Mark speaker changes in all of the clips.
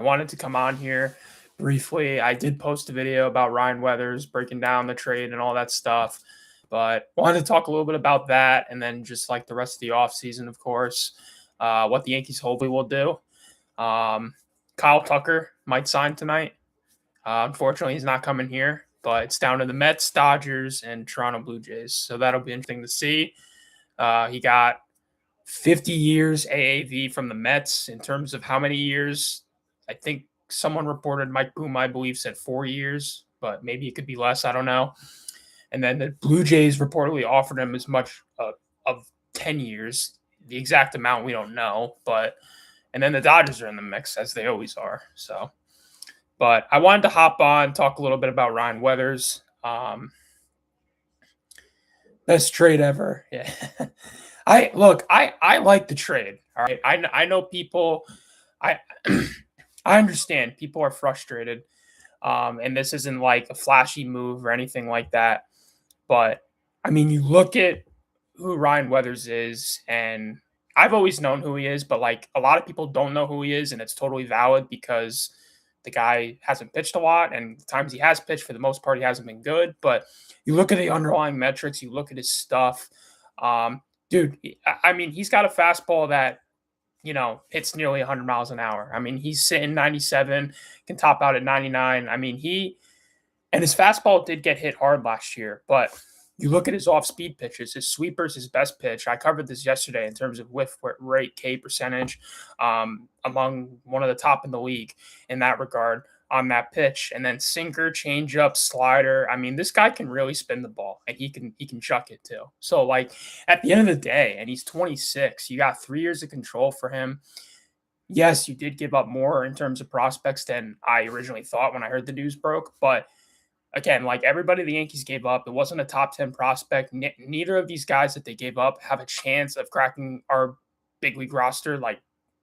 Speaker 1: I wanted to come on here briefly. I did post a video about Ryan Weathers breaking down the trade and all that stuff, but wanted to talk a little bit about that and then just like the rest of the offseason, of course, what the Yankees hopefully will do. Kyle Tucker might sign tonight. Unfortunately, he's not coming here, but it's down to the Mets, Dodgers, and Toronto Blue Jays. So that'll be interesting to see. He got 50 years AAV from the Mets. In terms of how many years, I think someone reported, Mike Boom, I believe, said 4 years, but maybe it could be less. I don't know. And then the Blue Jays reportedly offered him as much of 10 years. The exact amount we don't know, but and then the Dodgers are in the mix, as they always are. So, but I wanted to hop on, talk a little bit about Ryan Weathers. Best trade ever. Yeah. I like the trade. All right. I know people, I I understand people are frustrated. And this isn't like a flashy move or anything like that. But I mean, you look at who Ryan Weathers is, and I've always known who he is, but like a lot of people don't know who he is, and it's totally valid because the guy hasn't pitched a lot, and the times he has pitched, for the most part, he hasn't been good. But you look at the underlying metrics, you look at his stuff. Dude, I mean, he's got a fastball that hits nearly 100 miles an hour. I mean, he's sitting 97, can top out at 99. I mean, and his fastball did get hit hard last year, but you look at his off-speed pitches, his sweeper's his best pitch. I covered this yesterday in terms of whiff rate, K percentage, among one of the top in the league in that regard on that pitch. And then sinker, changeup, slider. I mean, this guy can really spin the ball, and he can chuck it too. So, like, at the end of the day, and he's 26, you got 3 years of control for him. Yes, you did give up more in terms of prospects than I originally thought when I heard the news broke, but again, like everybody the Yankees gave up, it wasn't a top 10 prospect. Neither of these guys that they gave up have a chance of cracking our big league roster like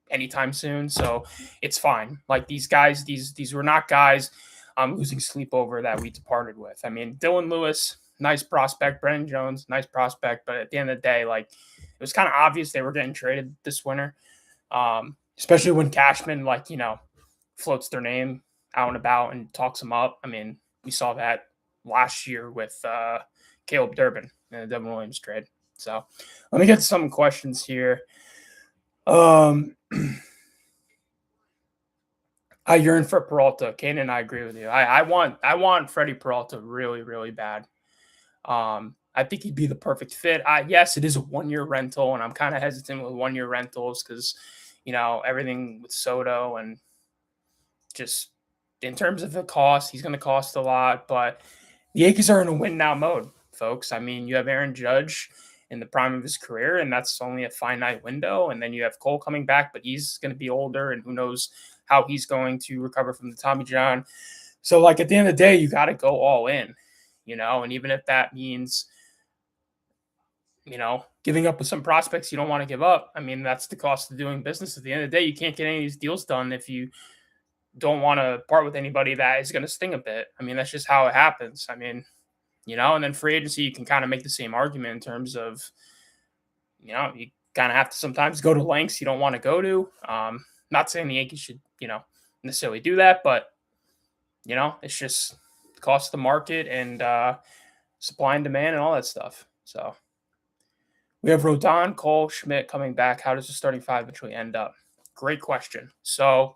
Speaker 1: anytime soon. So it's fine. Like these guys, these were not guys I'm losing sleep over that we departed with. I mean, Dylan Lewis, nice prospect. Brennan Jones, nice prospect. But at the end of the day, like it was kind of obvious they were getting traded this winter, especially when Cashman, floats their name out and about and talks them up. I mean, we saw that last year with Caleb Durbin in the Devin Williams trade. So let me get to some questions here. I yearn for Peralta. Kanan, I agree with you. I want Freddie Peralta really, really bad. I think he'd be the perfect fit. Yes, it is a 1-year rental, and I'm kind of hesitant with 1-year rentals because, everything with Soto and just in terms of the cost, he's going to cost a lot, but the Yankees are in a win now mode, folks. I mean, you have Aaron Judge in the prime of his career, and that's only a finite window. And then you have Cole coming back, but he's going to be older, and who knows how he's going to recover from the Tommy John. So, like, at the end of the day, you got to go all in, and even if that means, giving up with some prospects you don't want to give up. I mean, that's the cost of doing business. At the end of the day, you can't get any of these deals done if you don't want to part with anybody that is going to sting a bit. I mean, that's just how it happens. I mean, and then free agency, you can kind of make the same argument in terms of, you kind of have to sometimes go to lengths you don't want to go to. Not saying the Yankees should, necessarily do that, but, it's just the cost of the market and supply and demand and all that stuff. So we have Rodon, Cole, Schmidt coming back. How does the starting five eventually end up? Great question. So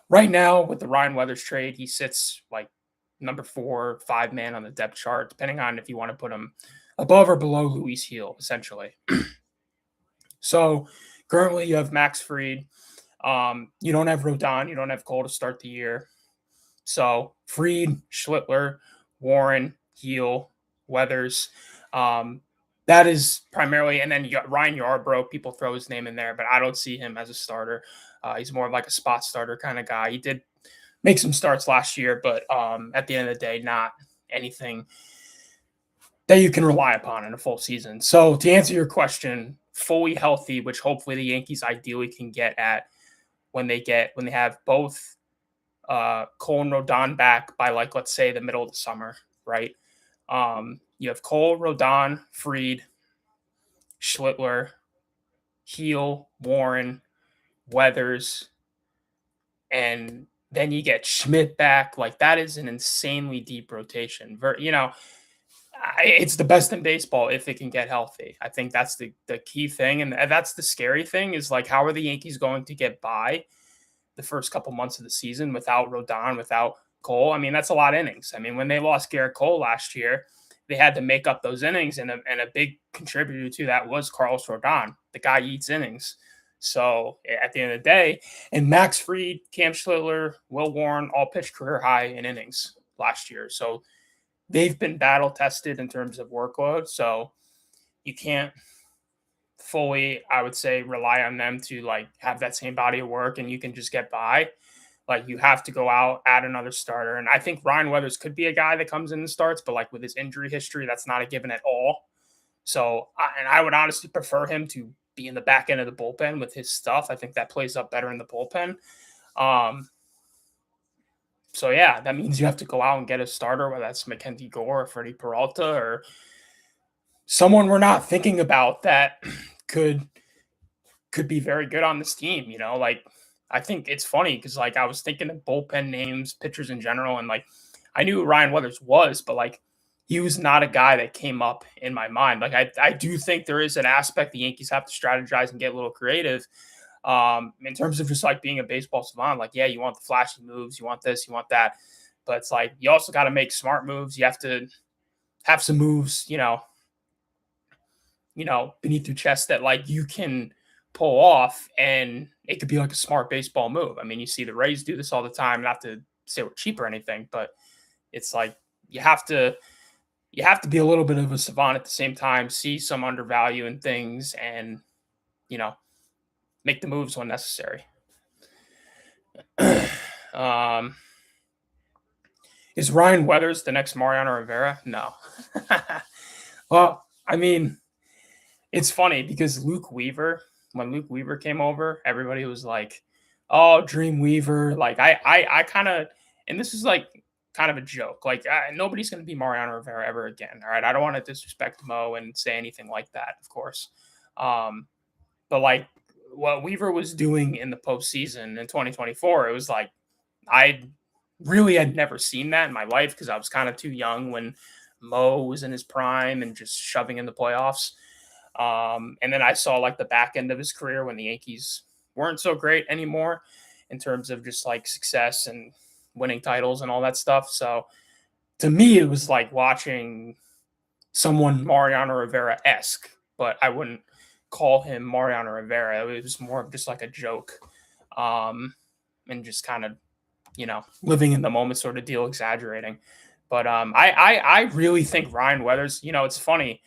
Speaker 1: right now, with the Ryan Weathers trade, he sits like number 4, 5 man on the depth chart, depending on if you want to put him above or below Luis Gil, essentially. So currently, you have Max Fried. You don't have Rodon. You don't have Cole to start the year. So Fried, Schlittler, Warren, Gil, Weathers. That is primarily, and then you got Ryan Yarbrough. People throw his name in there, but I don't see him as a starter. He's more of like a spot starter kind of guy. He did make some starts last year, but at the end of the day, not anything that you can rely upon in a full season. So to answer your question, fully healthy, which hopefully the Yankees ideally can get at when they have both Cole and Rodon back by let's say the middle of the summer, right? You have Cole, Rodon, Fried, Schlittler, Gil, Warren, Weathers, and then you get Schmidt back. Like that is an insanely deep rotation. It's the best in baseball if it can get healthy. I think that's the key thing, and that's the scary thing is like how are the Yankees going to get by the first couple months of the season without Rodon, without Cole? I mean, that's a lot of innings. I mean, when they lost Garrett Cole last year, they had to make up those innings, and a big contributor to that was Carlos Rodon. The guy eats innings. So at the end of the day, and Max Fried, Cam Schlittler, Will Warren all pitched career high in innings last year. So they've been battle tested in terms of workload. So you can't fully, I would say, rely on them to like have that same body of work and you can just get by. Like you have to go out, add another starter. And I think Ryan Weathers could be a guy that comes in and starts, but like with his injury history, that's not a given at all. So, and I would honestly prefer him to be in the back end of the bullpen with his stuff. I think that plays up better in the bullpen. So yeah, that means you have to go out and get a starter, whether that's Mackenzie Gore or Freddie Peralta or someone we're not thinking about that could be very good on this team. Like I think it's funny because like I was thinking of bullpen names, pitchers in general, and like I knew who Ryan Weathers was, but like he was not a guy that came up in my mind. Like I do think there is an aspect the Yankees have to strategize and get a little creative. In terms of just like being a baseball savant, like, yeah, you want the flashy moves, you want this, you want that, but it's like, you also got to make smart moves. You have to have some moves, beneath your chest that like you can pull off and it could be like a smart baseball move. I mean, you see the Rays do this all the time, not to say we're cheap or anything, but it's like, you have to be a little bit of a savant at the same time, see some undervalue in things and, make the moves when necessary. Is Ryan Weathers the next Mariano Rivera? No. Well, I mean, it's funny because when Luke Weaver came over, everybody was like, "Oh, Dream Weaver." Like I kind of, and this is like kind of a joke. Like nobody's going to be Mariano Rivera ever again. All right, I don't want to disrespect Mo and say anything like that, of course. But like what Weaver was doing in the postseason in 2024, it was like I really had never seen that in my life because I was kind of too young when Mo was in his prime and just shoving in the playoffs. And then I saw like the back end of his career when the Yankees weren't so great anymore in terms of just like success and winning titles and all that stuff. So to me, it was like watching someone Mariano Rivera-esque, but I wouldn't call him Mariano Rivera. It was more of just like a joke, and just kind of, living in the moment sort of deal, exaggerating. But I really think Ryan Weathers, it's funny.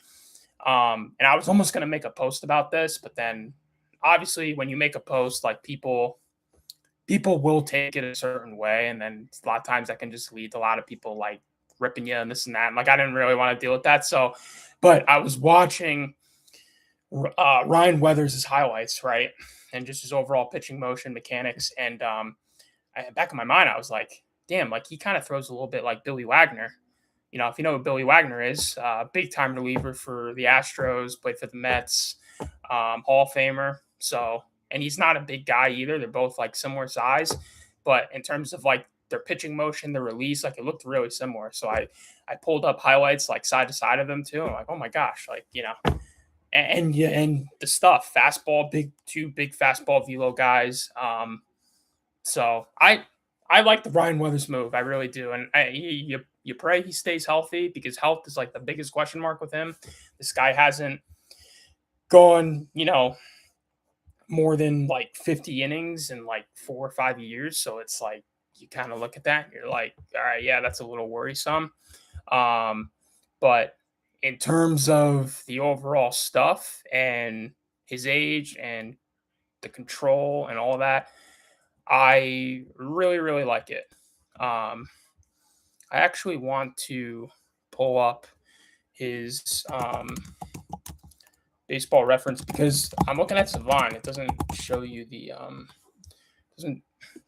Speaker 1: And I was almost going to make a post about this, but then obviously when you make a post, like people will take it a certain way. And then a lot of times that can just lead to a lot of people like ripping you and this and that. And like, I didn't really want to deal with that. So, but I was watching Ryan Weathers' highlights, right? And just his overall pitching motion, mechanics. And back in my mind, I was like, damn, like he kind of throws a little bit like Billy Wagner. If you know what Billy Wagner is, big time reliever for the Astros, played for the Mets, Hall of Famer. So, and he's not a big guy either. They're both like similar size, but in terms of like their pitching motion, their release, like it looked really similar. So I pulled up highlights like side to side of them too. I'm like, oh my gosh, like, and the stuff, fastball, two big fastball velo guys. So I like the Ryan Weathers move. I really do. And you pray he stays healthy because health is like the biggest question mark with him. This guy hasn't gone, more than like 50 innings in like 4 or 5 years. So it's like, you kind of look at that and you're like, all right, yeah, that's a little worrisome. But in terms of the overall stuff and his age and the control and all that, I really, really like it. I actually want to pull up his baseball reference because I'm looking at Savant. It doesn't show you the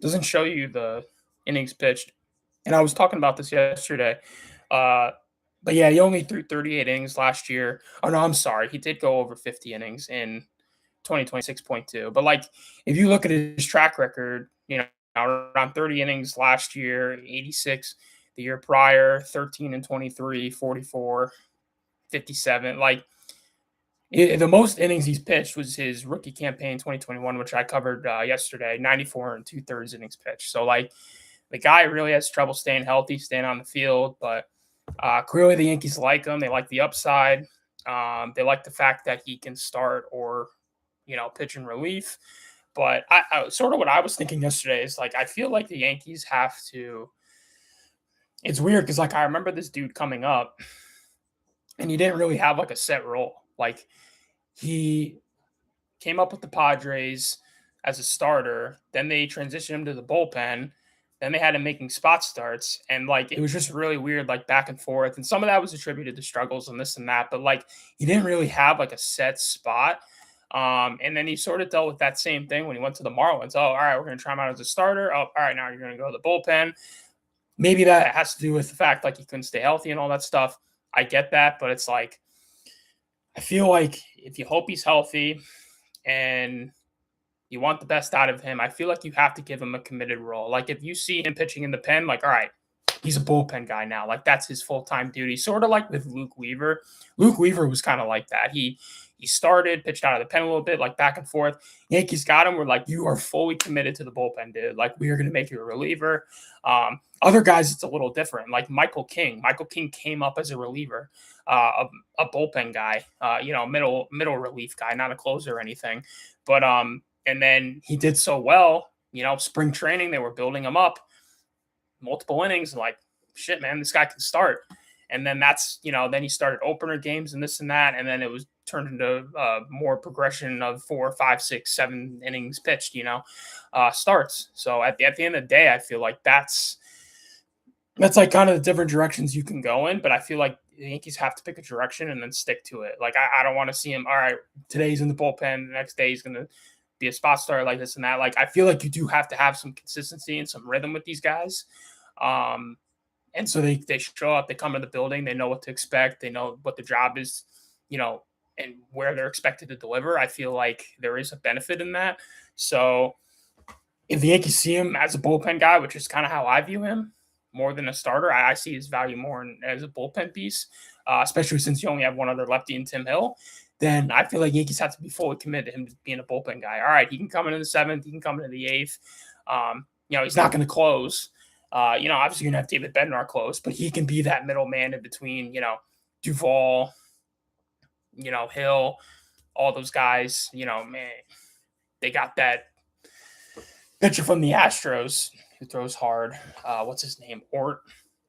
Speaker 1: doesn't show you the innings pitched. And I was talking about this yesterday. But yeah, he only threw 38 innings last year. Oh no, I'm sorry. He did go over 50 innings in 2026.2. But like if you look at his track record, around 30 innings last year, 86 the year prior, 13 and 23, 44, 57. Like the most innings he's pitched was his rookie campaign 2021, which I covered yesterday, 94 and 2/3 innings pitched. So like the guy really has trouble staying healthy, staying on the field, but clearly the Yankees like him. They like the upside. They like the fact that he can start or pitch in relief. But I sort of what I was thinking yesterday is like I feel like the Yankees have to. It's weird because like I remember this dude coming up, and he didn't really have like a set role. Like he came up with the Padres as a starter. Then they transitioned him to the bullpen. Then they had him making spot starts, and like it was just really weird, like back and forth. And some of that was attributed to struggles and this and that, but like he didn't really have like a set spot. And then he sort of dealt with that same thing when he went to the Marlins. Oh, all right, we're going to try him out as a starter. Oh, all right, now you're going to go to the bullpen. Maybe that has to do with the fact like he couldn't stay healthy and all that stuff. I get that, but it's like I feel like if you hope he's healthy and you want the best out of him, I feel like you have to give him a committed role. Like if you see him pitching in the pen, like, all right, he's a bullpen guy now. Like that's his full-time duty. Sort of like with Luke Weaver. Luke Weaver was kind of like that. He started, pitched out of the pen a little bit, like back and forth. Yankees got him. We're like, you are fully committed to the bullpen, dude. Like we are going to make you a reliever. Other guys, it's a little different. Like Michael King. Michael King came up as a reliever, a bullpen guy, middle relief guy, not a closer or anything. But and then he did so well, spring training, they were building him up, multiple innings, like, shit, man, this guy can start. And then that's, then he started opener games and this and that. And then it was turned into more progression of 4, 5, 6, 7 innings pitched, starts. So at the end of the day, I feel like that's like kind of the different directions you can go in. But I feel like the Yankees have to pick a direction and then stick to it. Like, I don't want to see him, all right, today he's in the bullpen, the next day he's going to be a spot starter like this and that. Like, I feel like you do have to have some consistency and some rhythm with these guys. And so they show up, they come to the building, they know what to expect, they know what the job is, and where they're expected to deliver. I feel like there is a benefit in that. So if the Yankees see him as a bullpen guy, which is kind of how I view him, more than a starter, I see his value more as a bullpen piece, especially since you only have one other lefty in Tim Hill. Then I feel like Yankees have to be fully committed to him being a bullpen guy. All right, he can come in the 7th, he can come in the 8th. He's not going to close. Obviously you're going to have David Bednar close, but he can be that middleman in between, Duvall, Hill, all those guys. Man, they got that pitcher from the Astros who throws hard. What's his name?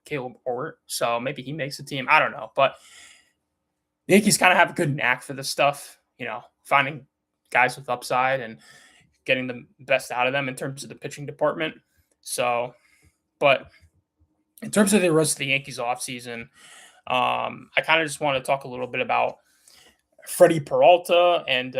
Speaker 1: Caleb Ort. So maybe he makes the team. I don't know, but the Yankees kind of have a good knack for this stuff, finding guys with upside and getting the best out of them in terms of the pitching department. So, but in terms of the rest of the Yankees offseason, I kind of just want to talk a little bit about Freddie Peralta and,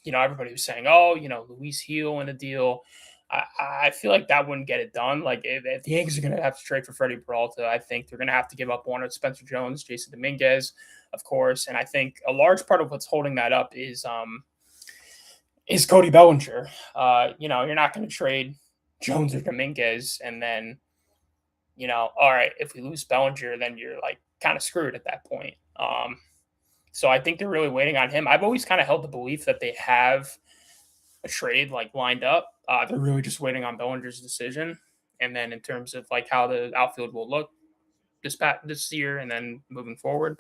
Speaker 1: everybody was saying, oh, Luis Gil in a deal. I feel like that wouldn't get it done. Like if the Yankees are going to have to trade for Freddie Peralta, I think they're going to have to give up one of Spencer Jones, Jason Dominguez, of course. And I think a large part of what's holding that up is Cody Bellinger. You're not going to trade Jones or Dominguez and then, all right, if we lose Bellinger, then you're like kind of screwed at that point. So I think they're really waiting on him. I've always kind of held the belief that they have a trade like lined up. They're really just waiting on Bellinger's decision. And then in terms of like how the outfield will look this year and then moving forward.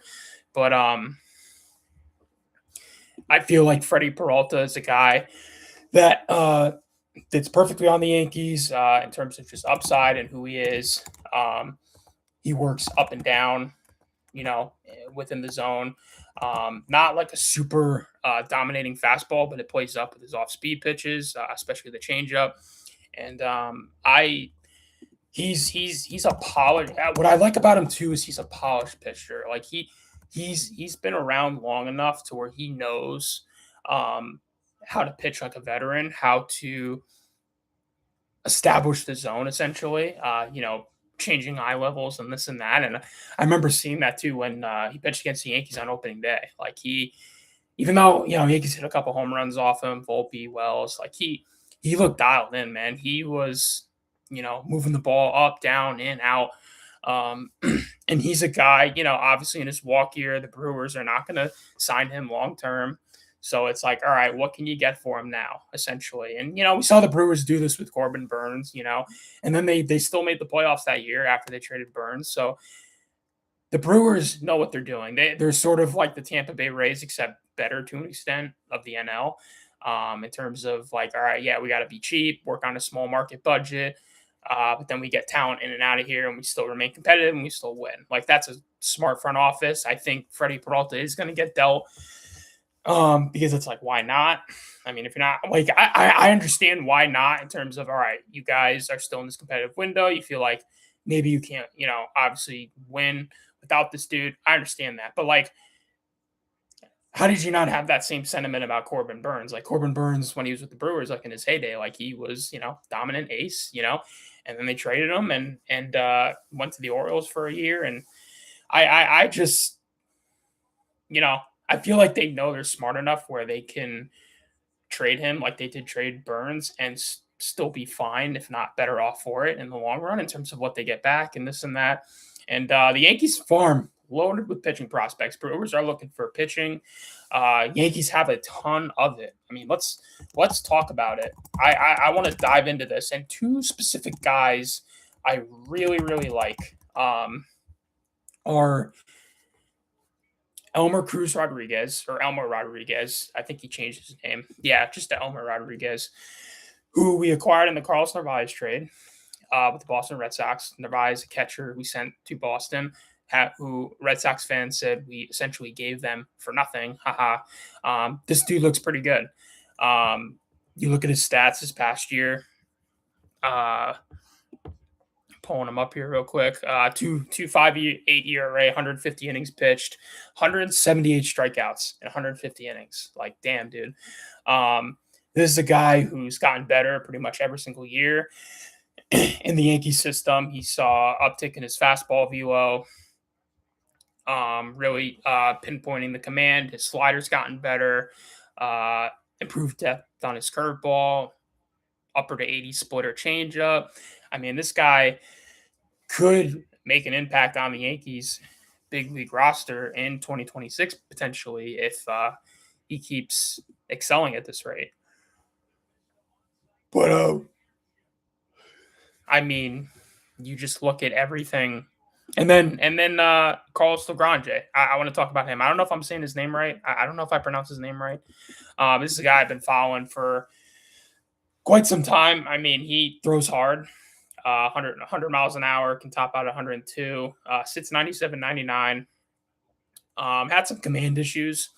Speaker 1: But I feel like Freddie Peralta is a guy that fits perfectly on the Yankees in terms of just upside and who he is. He works up and down, within the zone. Not like a super dominating fastball, but it plays up with his off-speed pitches, especially the changeup. And he's a polished. What I like about him too is he's a polished pitcher. Like he's been around long enough to where he knows how to pitch like a veteran, how to establish the zone essentially. Changing eye levels and this and that. And I remember seeing that too when he pitched against the Yankees on opening day. Like even though, Yankees hit a couple home runs off him, Volpe, Wells, like he he looked dialed in, man. He was, moving the ball up, down, in, out. Um, and he's a guy, obviously in his walk year, the Brewers are not going to sign him long term. So it's like, all right, what can you get for him now, essentially? And we saw the Brewers do this with Corbin Burns, and then they still made the playoffs that year after they traded Burns. So the Brewers know what they're doing. They're sort of like the Tampa Bay Rays, except better to an extent of the NL. In terms of like, all right, yeah, we got to be cheap, work on a small market budget, but then we get talent in and out of here, and we still remain competitive, and we still win. Like that's a smart front office. I think Freddie Peralta is going to get dealt because it's like, why not? I mean, if you're not like, I understand why not in terms of, all right, you guys are still in this competitive window. You feel like maybe you can't, obviously win without this dude. I understand that, but like, how did you not have that same sentiment about Corbin Burns? Like Corbin Burns, when he was with the Brewers, like in his heyday, like he was, dominant ace, and then they traded him and went to the Orioles for a year. And I just, I feel like they know they're smart enough where they can trade him like they did trade Burns and still be fine, if not better off for it in the long run in terms of what they get back and this and that. And the Yankees farm loaded with pitching prospects. Brewers are looking for pitching. Yankees have a ton of it. I mean, let's talk about it. I want to dive into this. And two specific guys I really, really like are Elmer Cruz Rodriguez, or Elmer Rodriguez. I think he changed his name. Yeah, just Elmer Rodriguez, who we acquired in the Carlos Narvaez trade with the Boston Red Sox. Narvaez, a catcher we sent to Boston, who Red Sox fans said we essentially gave them for nothing. Haha. This dude looks pretty good. You look at his stats this past year. Pulling him up here real quick. 2.58 ERA, 150 innings pitched, 178 strikeouts, and 150 innings. Like, damn, dude. This is a guy who's gotten better pretty much every single year in the Yankee system. He saw uptick in his fastball velo, really pinpointing the command. His slider's gotten better, improved depth on his curveball, upper to 80 splitter changeup. I mean, this guy could make an impact on the Yankees' big league roster in 2026 potentially if he keeps excelling at this rate. But I mean, you just look at everything, and then Carlos Lagrange. I want to talk about him. I don't know if I'm saying his name right. I don't know if I pronounce his name right. This is a guy I've been following for quite some time. I mean, he throws hard. 100 miles an hour, can top out 102, sits 97, 99. Had some command issues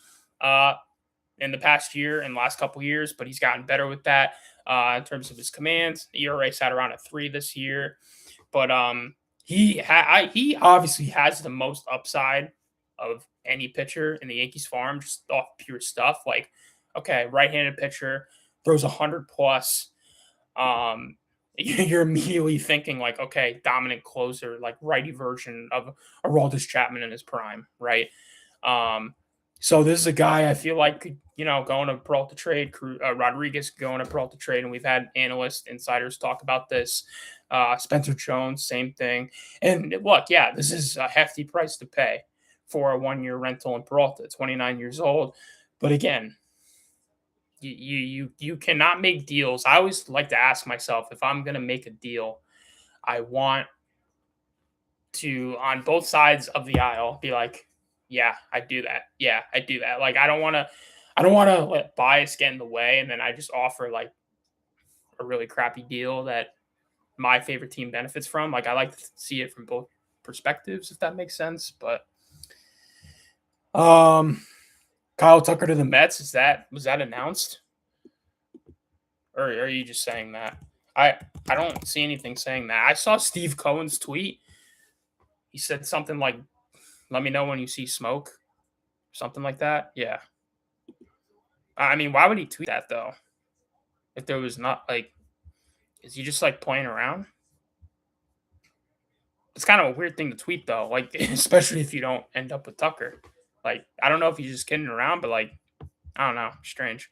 Speaker 1: in the past year and last couple years, but he's gotten better with that in terms of his commands. The ERA sat around at 3 this year, but he obviously has the most upside of any pitcher in the Yankees farm, just off pure stuff. Like, okay, right-handed pitcher, throws 100 plus. You're immediately thinking like, okay, dominant closer, like righty version of Aroldis Chapman in his prime, right? So this is a guy I feel like could, going to Peralta trade, Rodriguez going to Peralta trade, and we've had analysts, insiders talk about this. Spencer Jones, same thing. And look, yeah, this is a hefty price to pay for a 1-year rental in Peralta, 29 years old. But again, you cannot make deals. I always like to ask myself, if I'm going to make a deal, I want to, on both sides of the aisle, be like, yeah, I do that. Yeah, I do that. Like, I don't want to let bias get in the way, and then I just offer like a really crappy deal that my favorite team benefits from. Like, I like to see it from both perspectives, if that makes sense. But Kyle Tucker to the Mets, was that announced? Or are you just saying that? I don't see anything saying that. I saw Steve Cohen's tweet. He said something like, "Let me know when you see smoke," something like that. Yeah. I mean, why would he tweet that though? If there was not like, is he just like playing around? It's kind of a weird thing to tweet though, like especially if you don't end up with Tucker. Like, I don't know if he's just kidding around, but like, I don't know, strange.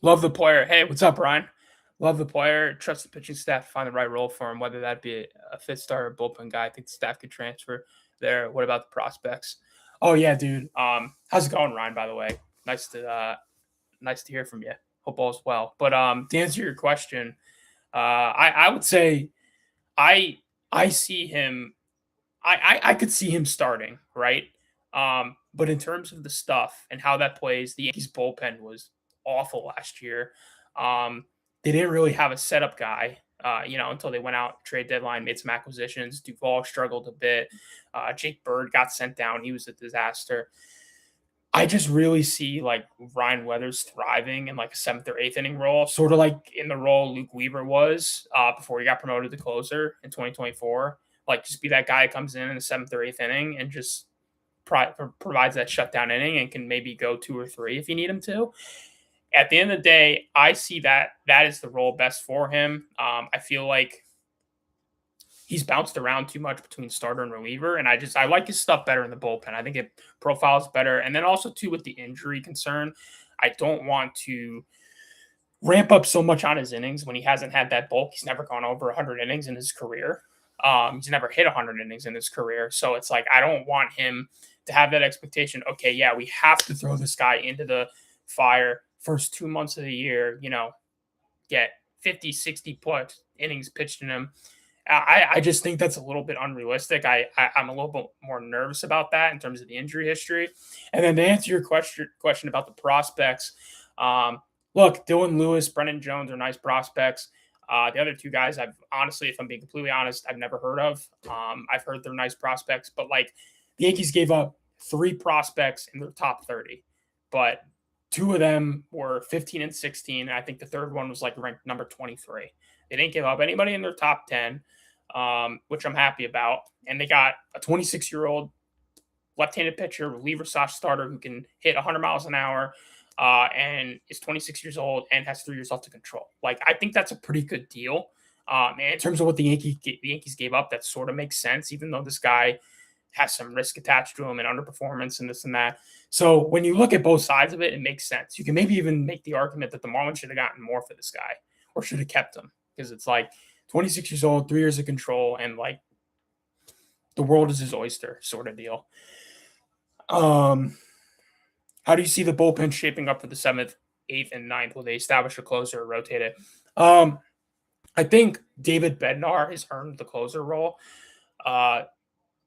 Speaker 1: Love the player. Hey, what's up, Ryan? Love the player. Trust the pitching staff to find the right role for him, whether that be a fifth starter or bullpen guy. I think the staff could transfer there. What about the prospects? Oh yeah, dude. How's it going, Ryan? By the way, nice to hear from you. Hope all's well. But to answer your question, I would say I I see him. I could see him starting, right? But in terms of the stuff and how that plays, the Yankees bullpen was awful last year. They didn't really have a setup guy, until they went out trade deadline, made some acquisitions. Duvall struggled a bit. Jake Bird got sent down; he was a disaster. I just really see like Ryan Weathers thriving in like a seventh or eighth inning role, sort of like in the role Luke Weaver was before he got promoted to closer in 2024. Like just be that guy that comes in the seventh or eighth inning and just provides that shutdown inning and can maybe go two or three if you need him to. At the end of the day, I see that is the role best for him. I feel like he's bounced around too much between starter and reliever, and I like his stuff better in the bullpen. I think it profiles better, and then also too with the injury concern, I don't want to ramp up so much on his innings when he hasn't had that bulk. He's never gone over 100 innings in his career. He's never hit 100 innings in his career, so it's like I don't want him to have that expectation. Okay, yeah, we have to throw this guy into the fire first 2 months of the year. Get 50, 60 plus innings pitched in him. I just think that's a little bit unrealistic. I'm a little bit more nervous about that in terms of the injury history. And then to answer your question about the prospects, look, Dylan Lewis, Brennan Jones are nice prospects. The other two guys, I've honestly, if I'm being completely honest, I've never heard of. I've heard they're nice prospects, but like the Yankees gave up 3 prospects in their top 30, but 2 of them were 15 and 16. And I think the third one was like ranked number 23. They didn't give up anybody in their top 10, which I'm happy about. And they got a 26-year-old left-handed pitcher, reliever / starter who can hit 100 miles an hour and is 26 years old and has 3 years left to control. Like, I think that's a pretty good deal. And in terms of what the Yankees gave up, that sort of makes sense, even though this guy has some risk attached to him and underperformance and this and that. So when you look at both sides of it, it makes sense. You can maybe even make the argument that the Marlins should have gotten more for this guy or should have kept him, because it's like 26 years old, 3 years of control, and like the world is his oyster sort of deal. How do you see the bullpen shaping up for the 7th, 8th, and 9th? Will they establish a closer or rotate it? I think David Bednar has earned the closer role.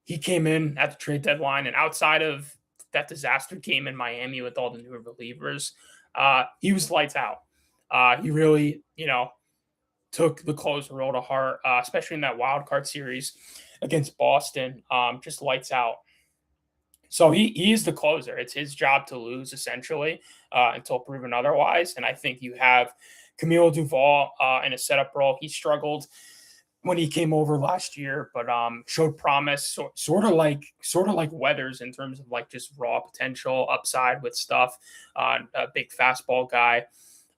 Speaker 1: He came in at the trade deadline, and outside of that disaster game in Miami with all the new relievers, he was lights out. He really, took the closer role to heart, especially in that wild card series against Boston. Just lights out. So he is the closer. It's his job to lose essentially until proven otherwise. And I think you have Camilo Duvall in a setup role. He struggled when he came over last year, but showed promise, sort of like Weathers in terms of like just raw potential, upside with stuff. A big fastball guy,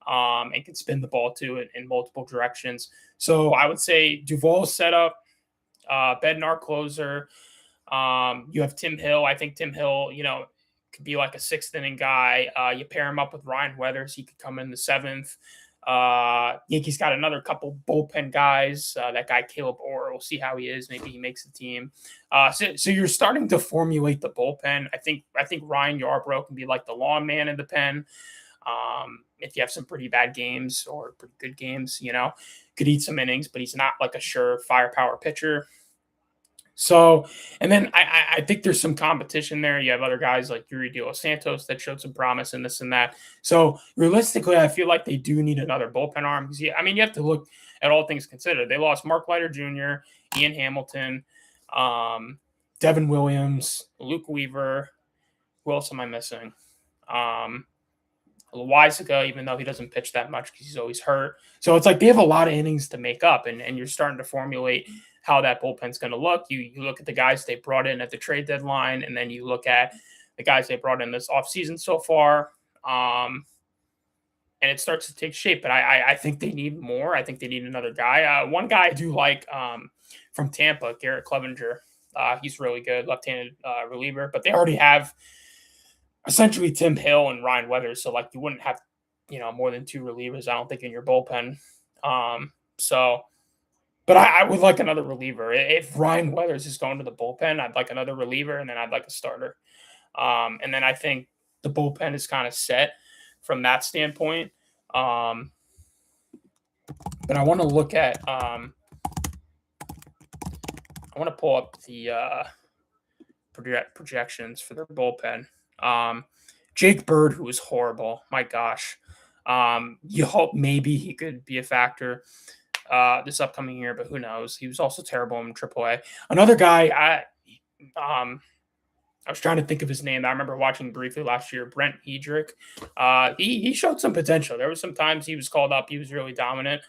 Speaker 1: and can spin the ball too in multiple directions. So I would say Duvall setup, Bednar closer. You have Tim Hill. I think Tim Hill, could be like a 6th inning guy. You pair him up with Ryan Weathers, he could come in the 7th. Yankees got another couple bullpen guys. That guy Caleb Orr, we'll see how he is. Maybe he makes the team. So you're starting to formulate the bullpen. I think Ryan Yarbrough can be like the lawn man in the pen. If you have some pretty bad games or pretty good games, could eat some innings, but he's not like a sure firepower pitcher. So, and then I think there's some competition there. You have other guys like Yuri De Los Santos that showed some promise in this and that. So realistically, I feel like they do need another bullpen arm because, you have to look at all things considered. They lost Mark Leiter Jr., Ian Hamilton, Devin Williams, Luke Weaver. Who else am I missing? Loizaga, even though he doesn't pitch that much because he's always hurt. So it's like they have a lot of innings to make up, and you're starting to formulate how that bullpen's going to look. You look at the guys they brought in at the trade deadline, and then you look at the guys they brought in this offseason so far, and it starts to take shape. But I think they need more. I think they need another guy. One guy I do like from Tampa, Garrett Clevenger. He's really good, left-handed reliever. But they already have essentially Tim Hill and Ryan Weathers, so like you wouldn't have more than 2 relievers, I don't think, in your bullpen. So, but I would like another reliever. If Ryan Weathers is going to the bullpen, I'd like another reliever, and then I'd like a starter. And then I think the bullpen is kind of set from that standpoint. But I want to look at I want to pull up the projections for their bullpen. Jake Bird, who was horrible. My gosh. You hope maybe he could be a factor this upcoming year, but who knows? He was also terrible in AAA. Another guy, I was trying to think of his name. I remember watching briefly last year, Brent Hedrick. He showed some potential. There was some times he was called up. He was really dominant.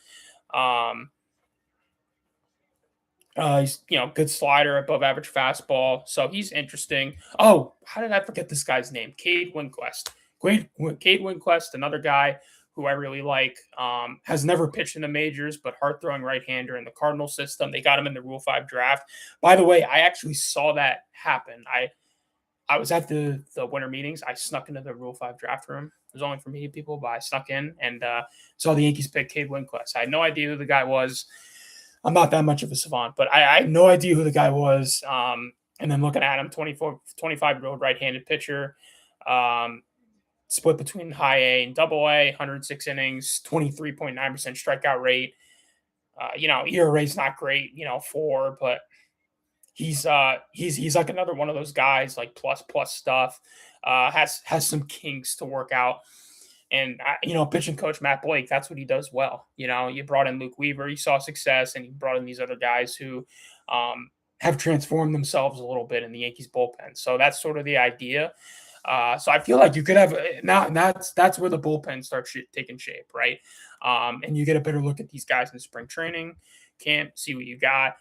Speaker 1: He's good slider, above average fastball, so he's interesting. Oh, how did I forget this guy's name? Cade Winquist. Cade Winquist, another guy who I really like. Has never pitched in the majors, but hard throwing right hander in the Cardinal system. They got him in the Rule 5 draft. By the way, I actually saw that happen. I was at the winter meetings. I snuck into the Rule 5 draft room. It was only for me people, but I snuck in and saw the Yankees pick Cade Winquist. I had no idea who the guy was. I'm not that much of a savant, but I had no idea who the guy was. And then looking at him, 25-year-old right-handed pitcher, split between high A and double A, 106 innings, 23.9% strikeout rate. ERA is not great, 4, but he's like another one of those guys, like plus stuff. Has some kinks to work out. And, pitching coach Matt Blake, that's what he does well. You brought in Luke Weaver, you saw success, and you brought in these other guys who have transformed themselves a little bit in the Yankees bullpen. So that's sort of the idea. So I feel like you could have now. That's where the bullpen starts taking shape, right? And you get a better look at these guys in spring training camp, see what you got.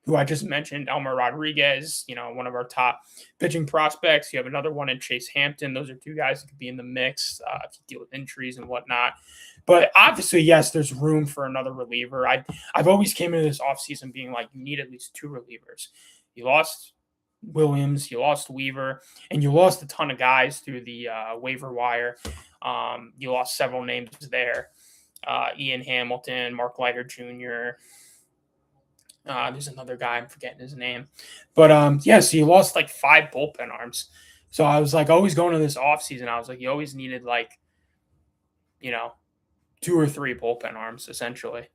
Speaker 1: Who I just mentioned, Elmer Rodriguez, one of our top pitching prospects. You have another one in Chase Hampton. Those are 2 guys that could be in the mix if you deal with injuries and whatnot. But obviously, yes, there's room for another reliever. I've always came into this offseason being like, you need at least 2 relievers. You lost Williams, you lost Weaver, and you lost a ton of guys through the waiver wire. You lost several names there. Ian Hamilton, Mark Leiter Jr., there's another guy, I'm forgetting his name. But so he lost like 5 bullpen arms. So I was like always going to this offseason, I was like, you always needed 2 or 3 bullpen arms, essentially.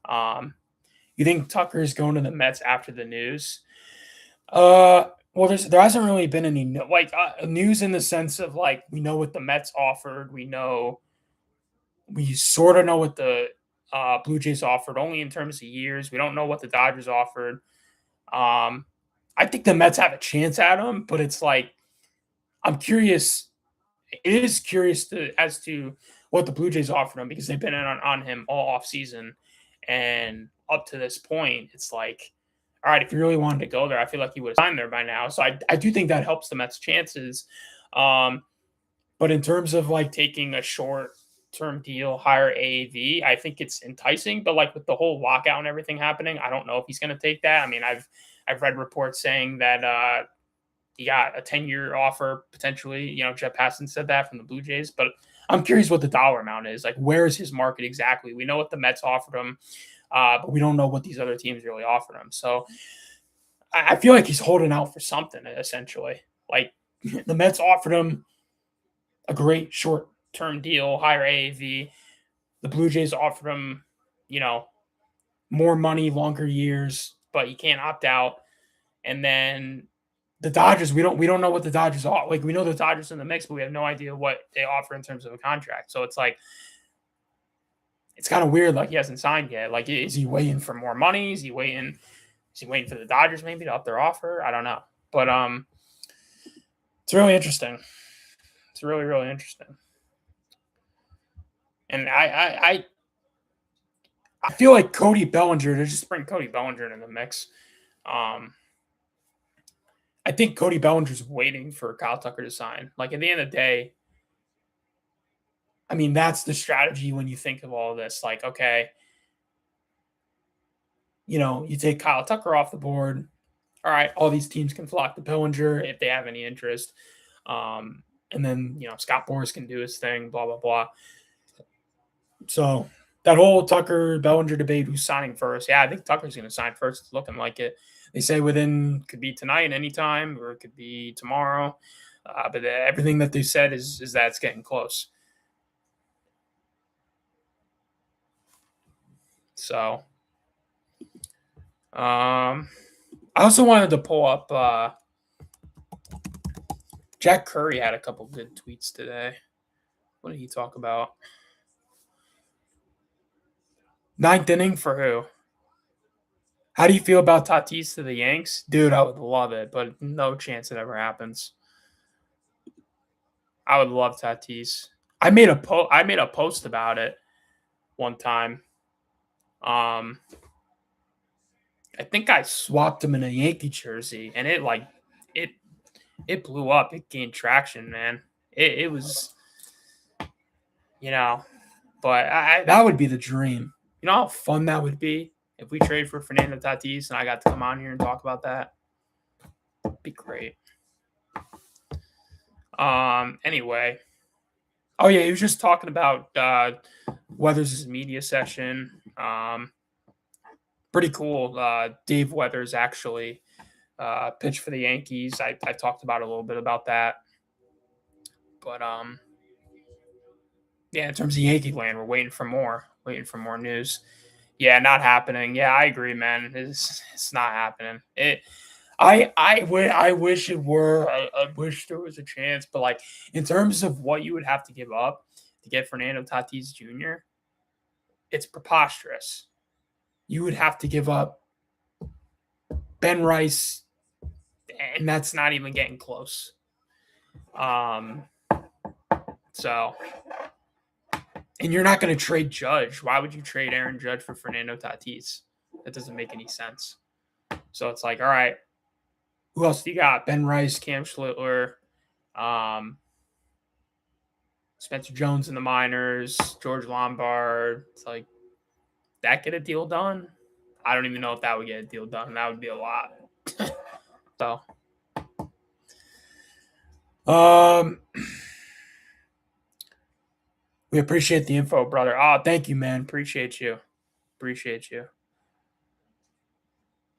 Speaker 1: You think Tucker's going to the Mets after the news? Well, there hasn't really been any news in the sense of we know what the Mets offered. We sort of know what the Blue Jays offered, only in terms of years. We don't know what the Dodgers offered. I think the Mets have a chance at him, but it's I'm curious. It is curious as to what the Blue Jays offered him, because they've been on him all offseason. And up to this point, it's all right, if you really wanted to go there, I feel like you would have signed there by now. So I do think that helps the Mets' chances. But in terms of taking a short-term deal, higher AAV, I think it's enticing. But with the whole lockout and everything happening, I don't know if he's going to take that. I mean, I've read reports saying that he got a 10-year offer potentially. Jeff Passan said that from the Blue Jays, but I'm curious what the dollar amount is. Where is his market exactly? We know what the Mets offered him, but we don't know what these other teams really offered him. So I feel like he's holding out for something, essentially. The Mets offered him a great short-term deal, higher AAV. The Blue Jays offered him, more money, longer years, but he can't opt out. And then the Dodgers, we don't know what the Dodgers are. We know the Dodgers in the mix, but we have no idea what they offer in terms of a contract. So it's it's kind of weird. He hasn't signed yet. Is he waiting for more money? Is he waiting for the Dodgers maybe to up their offer? I don't know. But it's really interesting. It's really, really interesting. And I feel like Cody Bellinger, to just bring Cody Bellinger into the mix. I think Cody Bellinger's waiting for Kyle Tucker to sign. At the end of the day, I mean, that's the strategy when you think of all this. Okay, you take Kyle Tucker off the board. All right, all these teams can flock to Bellinger if they have any interest. And then, Scott Boras can do his thing, blah, blah, blah. So that whole Tucker Bellinger debate, who's signing first? Yeah, I think Tucker's going to sign first. It's looking like it. They say could be tonight, anytime, or it could be tomorrow. But everything that they said is that it's getting close. So, I also wanted to pull up. Jack Curry had a couple good tweets today. What did he talk about? Ninth inning for who? How do you feel about Tatis to the Yanks? Dude, I would love it, but no chance it ever happens. I would love Tatis. I made a post about it one time. I think I swapped him in a Yankee jersey, and it blew up. It gained traction, man. It was, but that would be the dream. You know how fun that would be if we trade for Fernando Tatis and I got to come on here and talk about that. It'd be great. Anyway. Oh yeah, he was just talking about Weathers' media session. Pretty cool. Dave Weathers actually pitched for the Yankees. I talked about a little bit about that. But yeah, in terms of Yankee land, we're waiting for more news. Yeah, not happening. Yeah, I agree, man. It's not happening. I wish it were. I wish there was a chance, but like in terms of what you would have to give up to get Fernando Tatis Jr., it's preposterous. You would have to give up Ben Rice, and that's not even getting close. So, and you're not going to trade Judge. Why would you trade Aaron Judge for Fernando Tatis? That doesn't make any sense. So it's like, all right, who else do you got? Ben Rice, Cam Schlittler, Spencer Jones in the minors, George Lombard. It's like, that get a deal done? I don't even know if that would get a deal done. That would be a lot. So, we appreciate the info, brother. Oh, thank you, man. Appreciate you.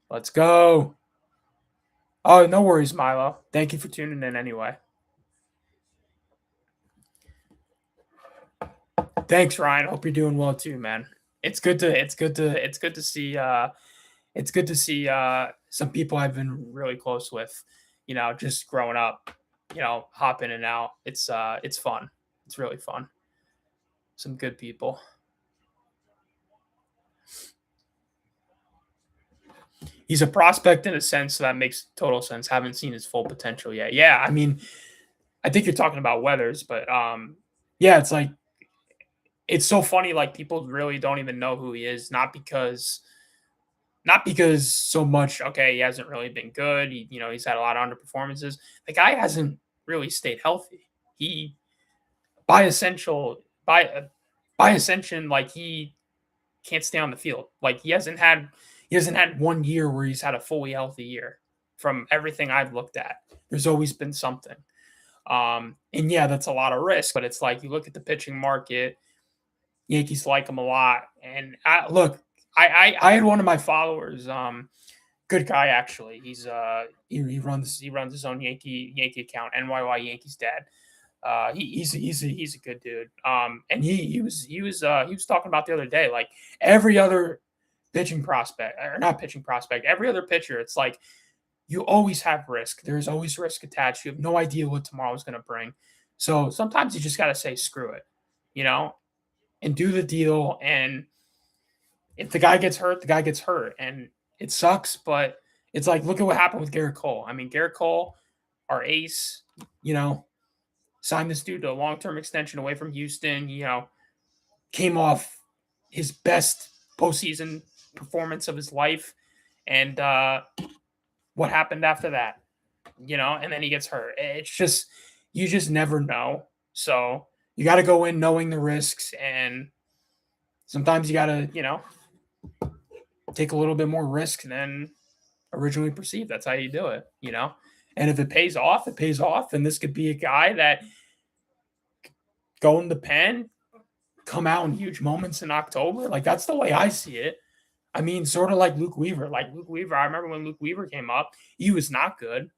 Speaker 1: Let's go. Oh, no worries, Milo. Thank you for tuning in anyway. Thanks, Ryan. Hope you're doing well too, man. It's good to see some people I've been really close with, just growing up, hop in and out. It's fun. It's really fun. Some good people. He's a prospect in a sense, so that makes total sense. Haven't seen his full potential yet. Yeah, I mean, I think you're talking about Weathers, but yeah, it's like, it's so funny. Like, people really don't even know who he is, not because so much. Okay, he hasn't really been good. He's had a lot of underperformances. The guy hasn't really stayed healthy. He, by ascension, like, he can't stay on the field. Like, he hasn't had 1 year where he's had a fully healthy year. From everything I've looked at, there's always been something. And yeah, that's a lot of risk, but it's like, you look at the pitching market, Yankees like him a lot. And I had one of my followers, good guy actually. He's he runs his own Yankee account, NYY Yankees Dad. He's a good dude. And he was talking about the other day, like, every other pitching prospect, or not pitching prospect, every other pitcher, it's like, you always have risk. There's always risk attached. You have no idea what tomorrow's going to bring. So sometimes you just got to say, screw it, and do the deal. And if the guy gets hurt, the guy gets hurt. And it sucks, but it's like, look at what happened with Garrett Cole. I mean, Garrett Cole, our ace, signed this dude to a long-term extension away from Houston, came off his best postseason performance of his life. And what happened after that? And then he gets hurt. It's just, you just never know. So you got to go in knowing the risks, and sometimes you got to, take a little bit more risk than originally perceived. That's how you do it, And if it pays off, it pays off. And this could be a guy that go in the pen, come out in huge moments in October. Like that's the way I see it. I mean, sort of like Luke Weaver. Like Luke Weaver, I remember when Luke Weaver came up, he was not good.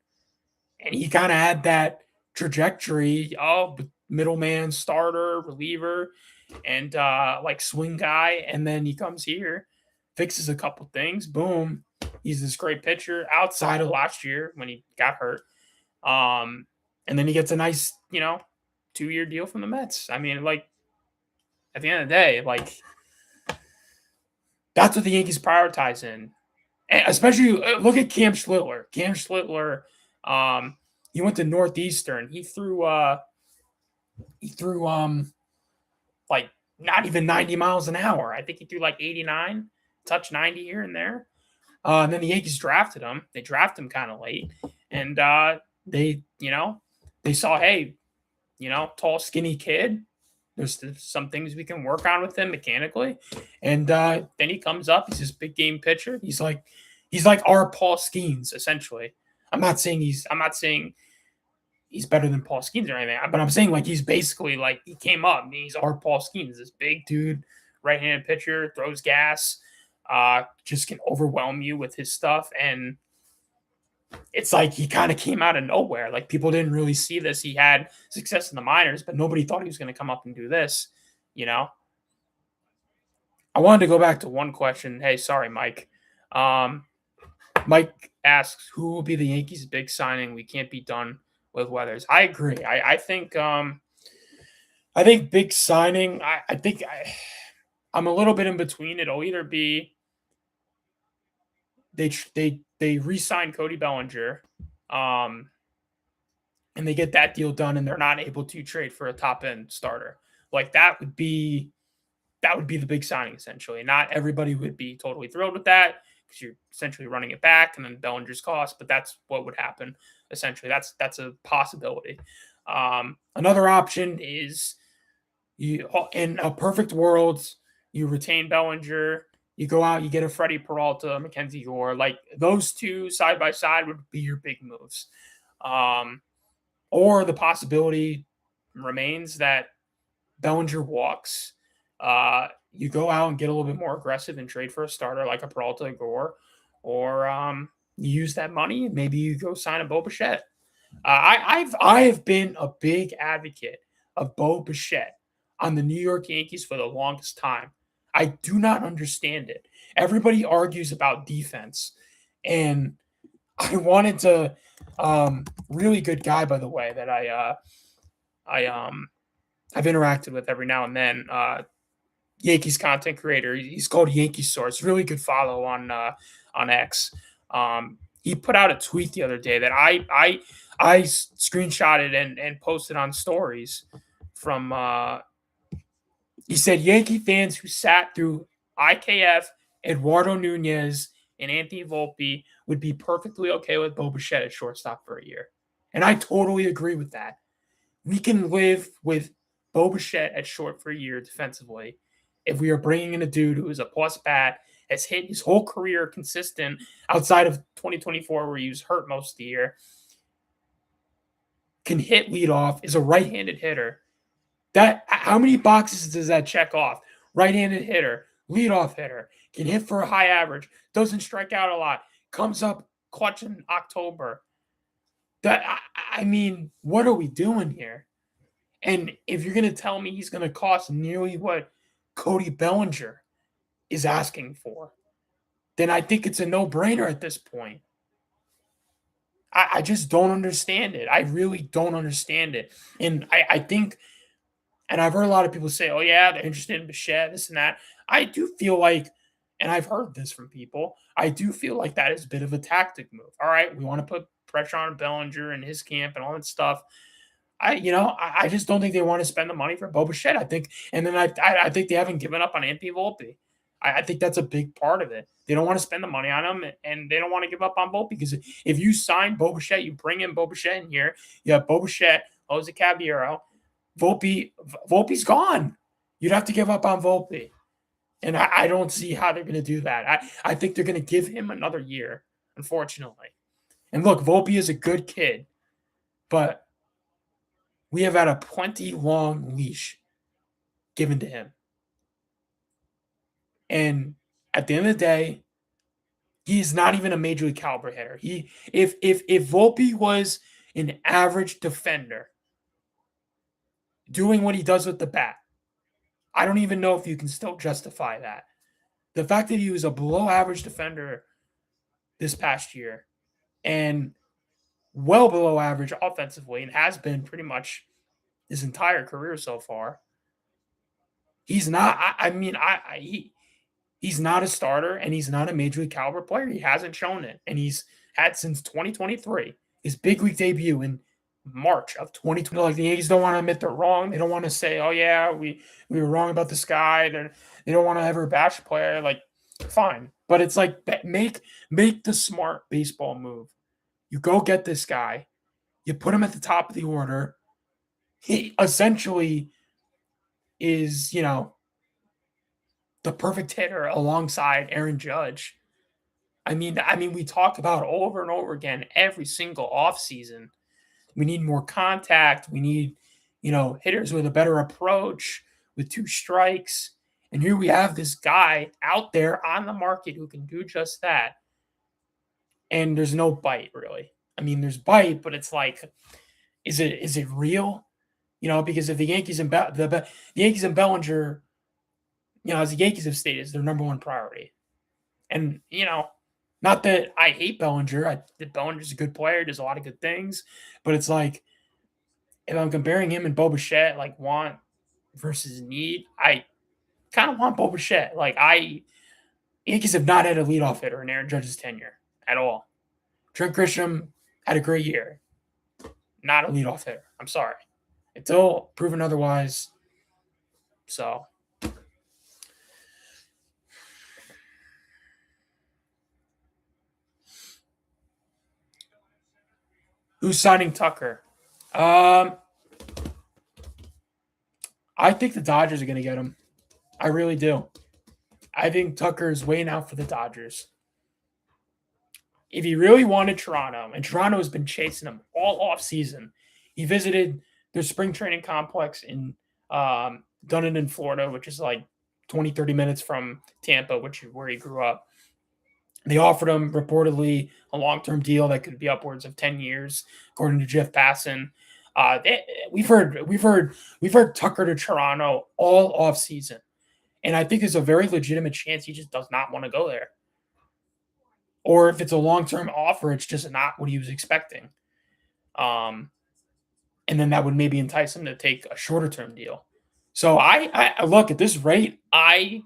Speaker 1: And he kind of had that trajectory of middleman, starter, reliever, and like swing guy. And then he comes here, fixes a couple things, boom. He's this great pitcher outside of last year when he got hurt. And then he gets a nice, 2-year deal from the Mets. I mean, like, at the end of the day, like, that's what the Yankees prioritize in. And especially look at Cam Schlittler. Cam Schlittler, he went to Northeastern. He threw like not even 90 miles an hour. I think he threw like 89, touched 90 here and there. And then the Yankees drafted him. They drafted him kind of late. And they saw, hey, tall, skinny kid. There's some things we can work on with him mechanically. And then he comes up. He's this big game pitcher. He's like our Paul Skeens, essentially. I'm not saying he's better than Paul Skeens or anything, but I'm saying like he's basically like he came up. He's our Paul Skeens, this big dude, right-handed pitcher, throws gas, just can overwhelm you with his stuff. And it's like he kind of came out of nowhere. Like people didn't really see this. He had success in the minors, but nobody thought he was going to come up and do this. I wanted to go back to one question. Hey, sorry, Mike. Mike asks, who will be the Yankees' big signing? We can't be done with Weathers. I agree. I think big signing. I'm a little bit in between. It'll either be they re-sign Cody Bellinger, and they get that deal done, and they're not able to trade for a top end starter. Like that would be the big signing essentially. Not everybody would be totally thrilled with that because you're essentially running it back and then Bellinger's cost, but that's what would happen essentially. That's a possibility. Another option is in a perfect world, you retain Bellinger. You go out, you get a Freddie Peralta, Mackenzie Gore. Like those two side by side would be your big moves. Or the possibility remains that Bellinger walks. You go out and get a little bit more aggressive and trade for a starter like a Peralta or Gore. Or you use that money and maybe you go sign a Bo Bichette. I have been a big advocate of Bo Bichette on the New York Yankees for the longest time. I do not understand it. Everybody argues about defense, and I wanted to really good guy, by the way, that I've interacted with every now and then. Yankees content creator. He's called Yankee Source. Really good follow on X. He put out a tweet the other day that I screenshotted and posted on stories from. He said Yankee fans who sat through IKF, Eduardo Nunez, and Anthony Volpe would be perfectly okay with Bo Bichette at shortstop for a year. And I totally agree with that. We can live with Bo Bichette at short for a year defensively if we are bringing in a dude who is a plus bat, has hit his whole career consistent outside of 2024 where he was hurt most of the year, can hit leadoff, is a right-handed hitter. That how many boxes does that check off? Right-handed hitter, leadoff hitter, can hit for a high average, doesn't strike out a lot, comes up clutch in October. I mean, what are we doing here? And if you're going to tell me he's going to cost nearly what Cody Bellinger is asking for, then I think it's a no-brainer at this point. I just don't understand it. I really don't understand it. And I think, and I've heard a lot of people say, oh, yeah, they're interested in Bichette, this and that. I do feel like, and I've heard this from people, I do feel like that is a bit of a tactic move. All right, we want to put pressure on Bellinger and his camp and all that stuff. I just don't think they want to spend the money for Bo Bichette. I think they haven't given up on Anthony Volpe. I think that's a big part of it. They don't want to spend the money on him, and they don't want to give up on Volpe because if you sign Bo Bichette, you bring in Bo Bichette in here. You have Bo Bichette, Jose Caballero, Volpe's gone. You'd have to give up on Volpe, and I don't see how they're going to do that. I think they're going to give him another year, unfortunately. And look, Volpe is a good kid, but we have had a plenty long leash given to him. And at the end of the day, he's not even a major league caliber hitter. If Volpe was an average defender doing what he does with the bat, I don't even know if you can still justify that. The fact that he was a below average defender this past year and well below average offensively and has been pretty much his entire career so far. He's not. He's not a starter and he's not a major league caliber player. He hasn't shown it, and he's had since 2023 his big league debut in March of 2020. Like the Yankees don't want to admit they're wrong. They don't want to say, "Oh yeah, we were wrong about this guy." They don't want to ever bash a player. Like, fine, but it's like make the smart baseball move. You go get this guy. You put him at the top of the order. He essentially is, the perfect hitter alongside Aaron Judge. I mean, we talk about over and over again every single offseason. We need more contact. We need, hitters with a better approach, with 2 strikes. And here we have this guy out there on the market who can do just that. And there's no bite, really. I mean, there's bite, but it's like, is it real? Because if the Yankees and the Yankees and Bellinger, as the Yankees have stated, is their number one priority. And, not that I hate Bellinger. Bellinger's a good player, does a lot of good things. But it's like, if I'm comparing him and Bo Bichette, like want versus need, I kind of want Bo Bichette. Like, Yankees have not had a leadoff hitter in Aaron Judge's tenure at all. Trent Grisham had a great year. Not a leadoff hitter. I'm sorry. Until proven otherwise. So. Who's signing Tucker? I think the Dodgers are going to get him. I really do. I think Tucker is waiting out for the Dodgers. If he really wanted Toronto, and Toronto has been chasing him all offseason, he visited their spring training complex in Dunedin, Florida, which is like 20, 30 minutes from Tampa, where he grew up. They offered him reportedly a long-term deal that could be upwards of 10 years, according to Jeff Passan. We've heard Tucker to Toronto all offseason, and I think there's a very legitimate chance he just does not want to go there. Or if it's a long-term offer, it's just not what he was expecting. And then that would maybe entice him to take a shorter-term deal. So I look at this rate. I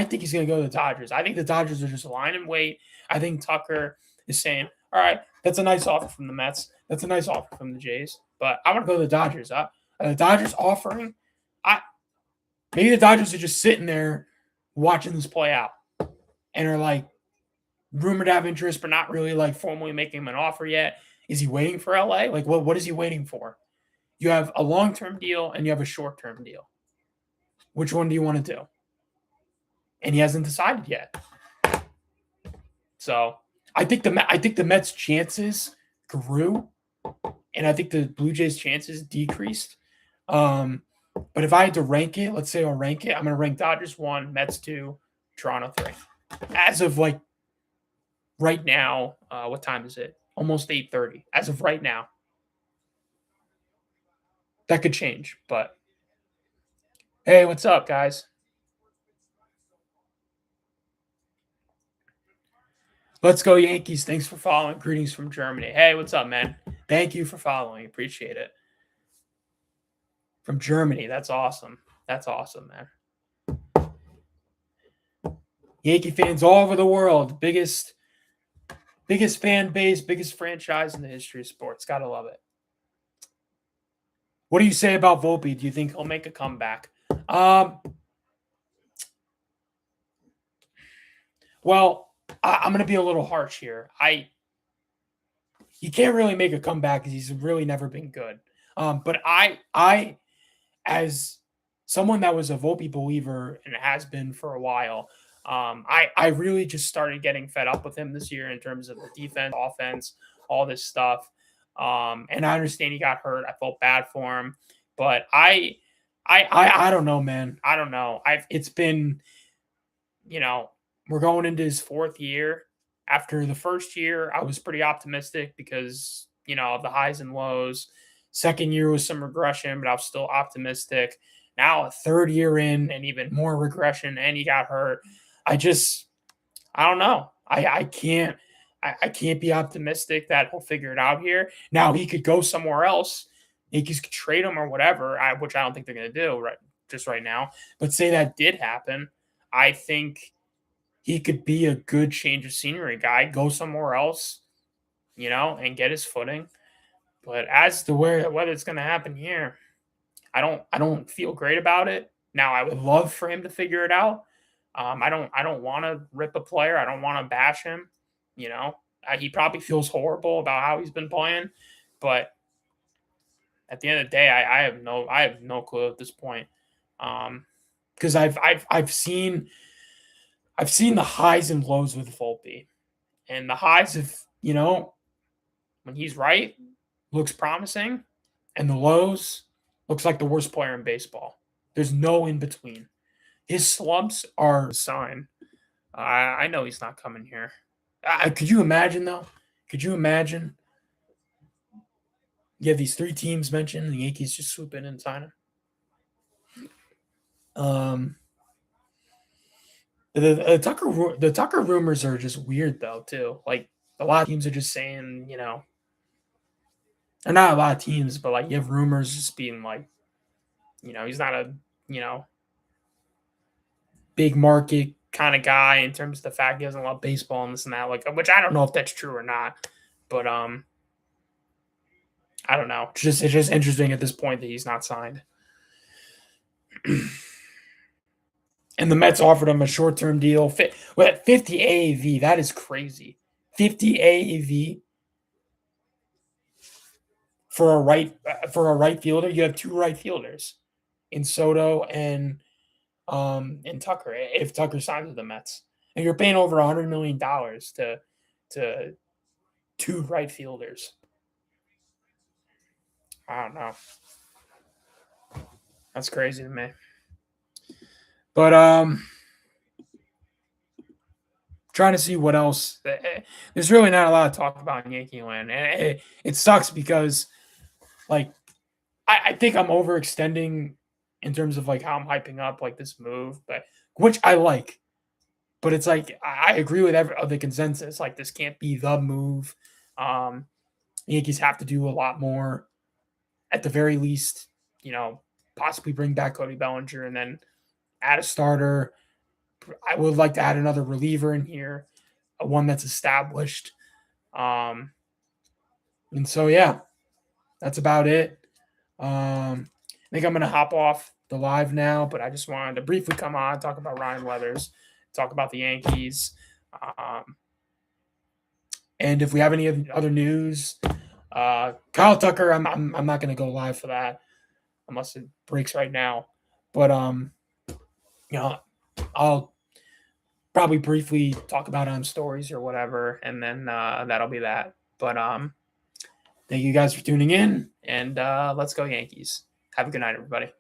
Speaker 1: think he's going to go to the Dodgers. I think the Dodgers are just lying in wait. I think Tucker is saying, all right, that's a nice offer from the Mets. That's a nice offer from the Jays. But I want to go to the Dodgers. The Dodgers offering, maybe the Dodgers are just sitting there watching this play out and are like rumored to have interest, but not really like formally making him an offer yet. Is he waiting for LA? Like, what is he waiting for? You have a long-term deal and you have a short-term deal. Which one do you want to do? And he hasn't decided yet. So I think the Mets' chances grew, and I think the Blue Jays' chances decreased. But if I had to rank it, let's say I'll rank it, I'm going to rank Dodgers 1, Mets 2, Toronto 3. As of like right now, what time is it? Almost 8:30. As of right now. That could change, but hey, what's up, guys? Let's go Yankees. Thanks for following. Greetings from Germany. Hey, what's up, man? Thank you for following. Appreciate it. From Germany. That's awesome. That's awesome, man. Yankee fans all over the world. Biggest fan base, biggest franchise in the history of sports. Gotta love it. What do you say about Volpe? Do you think he'll make a comeback? Well, I'm going to be a little harsh here. He can't really make a comeback because he's really never been good. But I, as someone that was a Volpe believer and has been for a while, I really just started getting fed up with him this year in terms of the defense, offense, all this stuff. And I understand he got hurt. I felt bad for him, but I don't know, man. I don't know. It's been, you know, we're going into his fourth year. After the first year, I was pretty optimistic because, of the highs and lows. Second year was some regression, but I was still optimistic. Now a third year in and even more regression, and he got hurt. I don't know. I can't be optimistic that he'll figure it out here. Now he could go somewhere else. Yankees could trade him or whatever, which I don't think they're going to do right now. But say that did happen, I think he could be a good change of scenery guy. Go somewhere else, and get his footing. But as to whether it's going to happen here, I don't feel great about it. Now I would love for him to figure it out. I don't want to rip a player. I don't want to bash him. He probably feels horrible about how he's been playing, but at the end of the day, I have no clue at this point. Because I've seen the highs and lows with Volpe, and the highs of when he's right looks promising, and the lows looks like the worst player in baseball. There's no in between. His slumps are a sign. I know he's not coming here. Could you imagine, though? Could you imagine? You have these three teams mentioned, and the Yankees just swoop in and sign him. The Tucker rumors are just weird, though, too. Like, a lot of teams are just saying, or not a lot of teams, but, like, you have rumors just being like, he's not a, big market kind of guy in terms of the fact he doesn't love baseball and this and that, like, which I don't know if that's true or not, but I don't know. It's just interesting at this point that he's not signed. And the Mets offered him a short-term deal with 50 AAV. That is crazy. 50 AAV for a right fielder. You have two right fielders in Soto and Tucker. If Tucker signs with the Mets, and you're paying over $100 million to two right fielders. I don't know. That's crazy to me. But trying to see what else. There's really not a lot to talk about in Yankee land, and it sucks because, like, I think I'm overextending in terms of like how I'm hyping up like this move, but which I like. But it's like I agree with the consensus. Like, this can't be the move. The Yankees have to do a lot more. At the very least, possibly bring back Cody Bellinger and then add a starter. I would like to add another reliever in here, one that's established. And so, yeah, that's about it. I think I'm going to hop off the live now, but I just wanted to briefly come on, talk about Ryan Weathers, talk about the Yankees. And if we have any other news, Kyle Tucker, I'm not going to go live for that unless it breaks right now. But, I'll probably briefly talk about it on stories or whatever, and then that'll be that. But thank you guys for tuning in, and let's go Yankees. Have a good night, everybody.